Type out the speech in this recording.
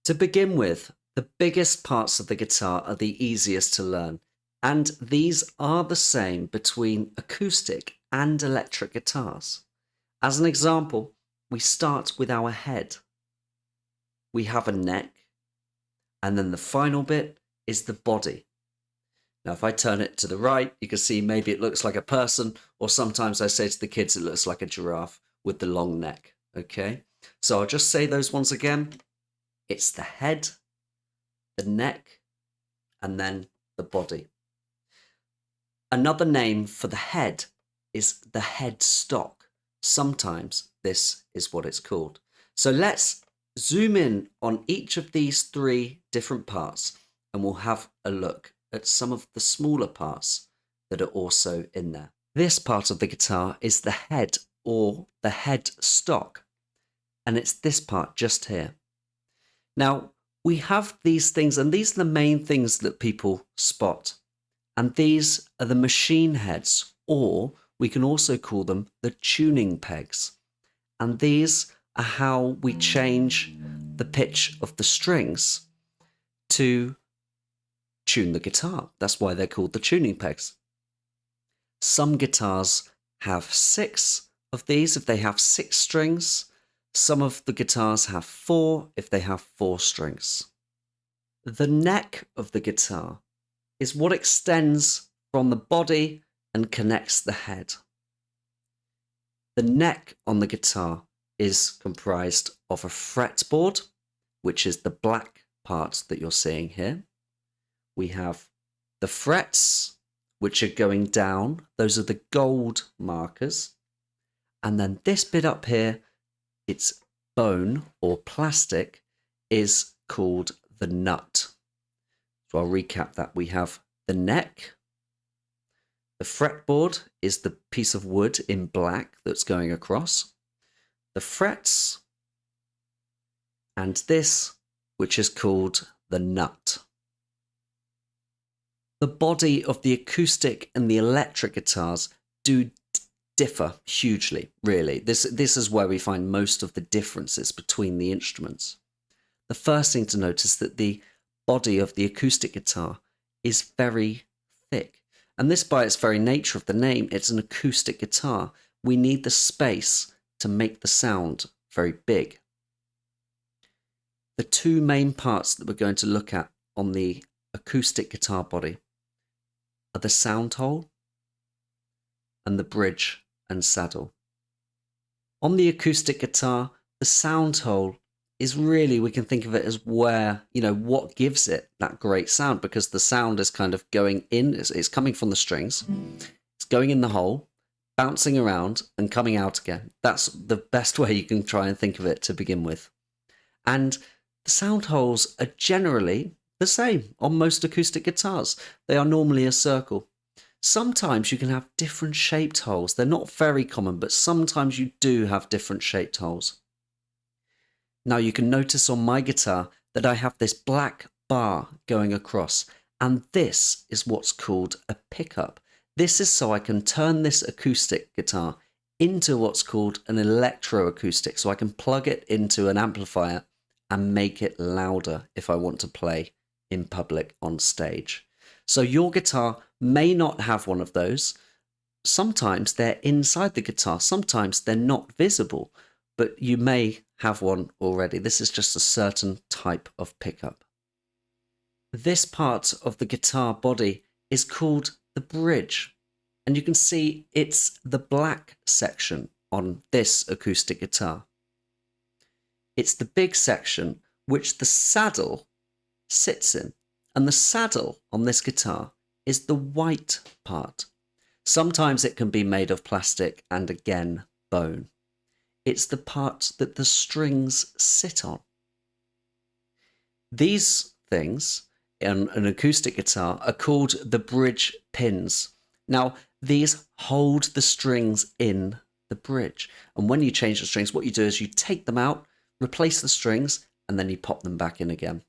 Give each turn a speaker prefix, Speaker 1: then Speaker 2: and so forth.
Speaker 1: To begin with, the biggest parts of the guitar are the easiest to learn, and these are the same between acoustic and electric guitars. As an example, we start with our head. We have a neck, and then the final bit is the body. Now, if I turn it to the right, you can see maybe it looks like a person, or sometimes I say to the kids it looks like a giraffe with the long neck, okay? So I'll just say those ones again. It's the head, the neck, and then the body. Another name for the head is the headstock. Sometimes this is what it's called. So let's zoom in on each of these three different parts, and we'll have a look at some of the smaller parts that are also in there. This part of the guitar is the head, or the headstock, and it's this part just here. Now, we have these things, and these are the main things that people spot. And these are the machine heads, or we can also call them the tuning pegs. And these are how we change the pitch of the strings to tune the guitar. That's why they're called the tuning pegs. Some guitars have 6 of these if they have 6 strings. Some of the guitars have 4 if they have 4 strings. The neck of the guitar is what extends from the body and connects the head. The neck on the guitar is comprised of a fretboard, which is the black part that you're seeing here. We have the frets, which are going down. Those are the gold markers. And then this bit up here, it's bone or plastic, is called the nut. So I'll recap that. We have the neck. The fretboard is the piece of wood in black that's going across. The frets. And this, which is called the nut. The body of the acoustic and the electric guitars do differ hugely, really. This is where we find most of the differences between the instruments. The first thing to notice is that the body of the acoustic guitar is very thick. And this, by its very nature of the name, it's an acoustic guitar. We need the space to make the sound very big. The two main parts that we're going to look at on the acoustic guitar body are the sound hole and the bridge and saddle. On the acoustic guitar, the sound hole is really, we can think of it as where, what gives it that great sound, because the sound is kind of going in, it's coming from the strings, it's going in the hole, bouncing around and coming out again. That's the best way you can try and think of it to begin with. And the sound holes are generally the same on most acoustic guitars. They are normally a circle. Sometimes you can have different shaped holes. They're not very common, but sometimes you do have different shaped holes. Now you can notice on my guitar that I have this black bar going across, and this is what's called a pickup. This is so I can turn this acoustic guitar into what's called an electroacoustic, so I can plug it into an amplifier and make it louder if I want to play in public on stage. So your guitar may not have one of those. Sometimes they're inside the guitar, sometimes they're not visible, but you may have one already. This is just a certain type of pickup. This part of the guitar body is called the bridge, and you can see it's the black section on this acoustic guitar. It's the big section which the saddle sits in, and the saddle on this guitar is the white part. Sometimes it can be made of plastic and again bone. It's the part that the strings sit on. These things in an acoustic guitar are called the bridge pins. Now, these hold the strings in the bridge. And when you change the strings, what you do is you take them out, replace the strings, and then you pop them back in again.